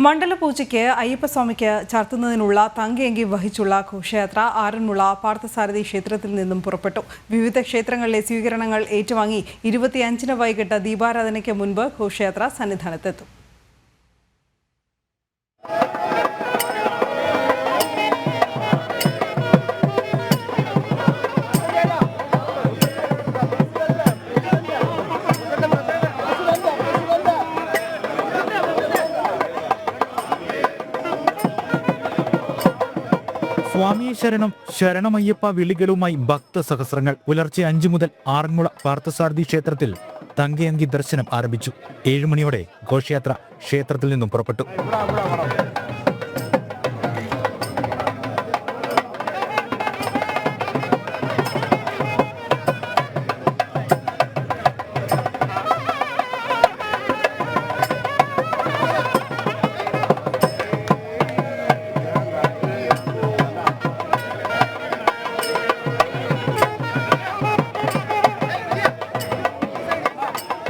മണ്ഡലപൂജയ്ക്ക് അയ്യപ്പസ്വാമിക്ക് ചാർത്തുന്നതിനുള്ള തങ്കയങ്കി വഹിച്ചുള്ള ഘോഷയാത്ര ആറന്മുള പാർത്ഥസാരഥി ക്ഷേത്രത്തിൽ നിന്നും പുറപ്പെട്ടു. വിവിധ ക്ഷേത്രങ്ങളിലെ സ്വീകരണങ്ങൾ ഏറ്റുവാങ്ങി 25-ന് വൈകിട്ട് ദീപാരാധനയ്ക്ക് മുൻപ് ഘോഷയാത്ര സന്നിധാനത്തെത്തും. സ്വാമിയെ ശരണം ശരണമയ്യപ്പ വിളികളുമായി ഭക്തസഹസ്രങ്ങൾ പുലർച്ചെ 5 മുതൽ ആറന്മുള പാർത്ഥസാരഥി ക്ഷേത്രത്തിൽ തങ്കയങ്കി ദർശനം ആരംഭിച്ചു. 7 മണിയോടെ ഘോഷയാത്ര ക്ഷേത്രത്തിൽ നിന്നും പുറപ്പെട്ടു.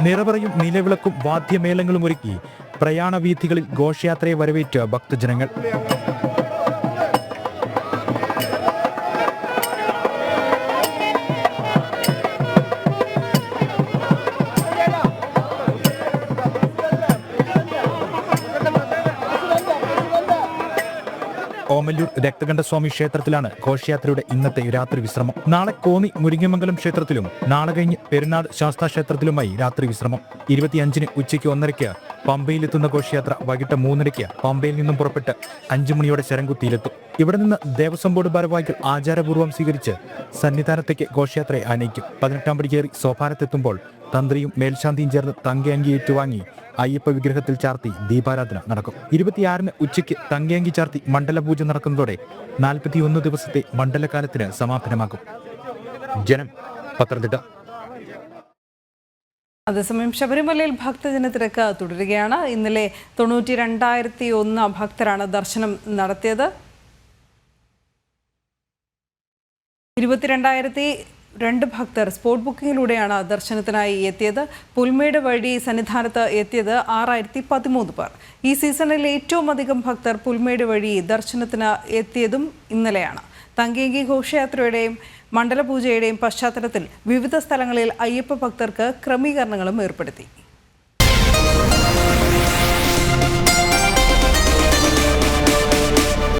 നിറപറയും നിലവിളക്കും വാദ്യമേളങ്ങളും ഒരുക്കി പ്രയാണവീഥികളിൽ ഘോഷയാത്രയെ വരവേറ്റ ഭക്തജനങ്ങൾ. ഓമല്ലൂർ രക്തകണ്ഠസ്വാമി ക്ഷേത്രത്തിലാണ് ഘോഷയാത്രയുടെ ഇന്നത്തെ രാത്രി വിശ്രമം. നാളെ കോന്നി മുരിങ്ങമംഗലം ക്ഷേത്രത്തിലും നാളെ കഴിഞ്ഞ് പെരുന്നാട് ശാസ്താ ക്ഷേത്രത്തിലുമായി രാത്രി വിശ്രമം. 25-ന് ഉച്ചയ്ക്ക് 1:30-ക്ക് പമ്പയിലെത്തുന്ന ഘോഷയാത്ര വൈകിട്ട് 3:30-ക്ക് പമ്പയിൽ നിന്നും പുറപ്പെട്ട് 5 മണിയോടെ ശരംകുത്തിയിലെത്തും. ഇവിടെ നിന്ന് ദേവസ്വം ബോർഡ് ഭാരവാഹികൾ ആചാരപൂർവ്വം സ്വീകരിച്ച് സന്നിധാനത്തേക്ക് ഘോഷയാത്രയെ ആനയിക്കും. 18-ാം പടി കയറി സോപാനത്തെത്തുമ്പോൾ തന്ത്രിയും മേൽശാന്തിയും ചേർന്ന് തങ്കയങ്കി ഏറ്റുവാങ്ങി അയ്യപ്പ വിഗ്രഹത്തിൽ ചാർത്തി ദീപാരാധന നടക്കും. 26-ന് ഉച്ചയ്ക്ക് തങ്കയങ്കി ചാർത്തി മണ്ഡലപൂജ നടക്കുന്നതോടെ 41 ദിവസത്തെ മണ്ഡലകാലത്തിന് സമാപനമാകും. ജനം, പത്തനംതിട്ട. അതേസമയം ശബരിമലയിൽ ഭക്തജന തിരക്ക് തുടരുകയാണ്. ഇന്നലെ 92,001 ഭക്തരാണ് ദർശനം നടത്തിയത്. 22,002 ഭക്തർ സ്പോട്ട് ബുക്കിങ്ങിലൂടെയാണ് ദർശനത്തിനായി എത്തിയത്. പുൽമേട് വഴി സന്നിധാനത്ത് എത്തിയത് 6,013 പേർ. ഈ സീസണിൽ ഏറ്റവും അധികം ഭക്തർ പുൽമേട് വഴി ദർശനത്തിന് എത്തിയതും ഇന്നലെയാണ്. തങ്കയങ്കി ഘോഷയാത്രയുടെയും മണ്ഡലപൂജയുടെയും പശ്ചാത്തലത്തിൽ വിവിധ സ്ഥലങ്ങളിൽ അയ്യപ്പ ഭക്തർക്ക് ക്രമീകരണങ്ങളും ഏർപ്പെടുത്തി.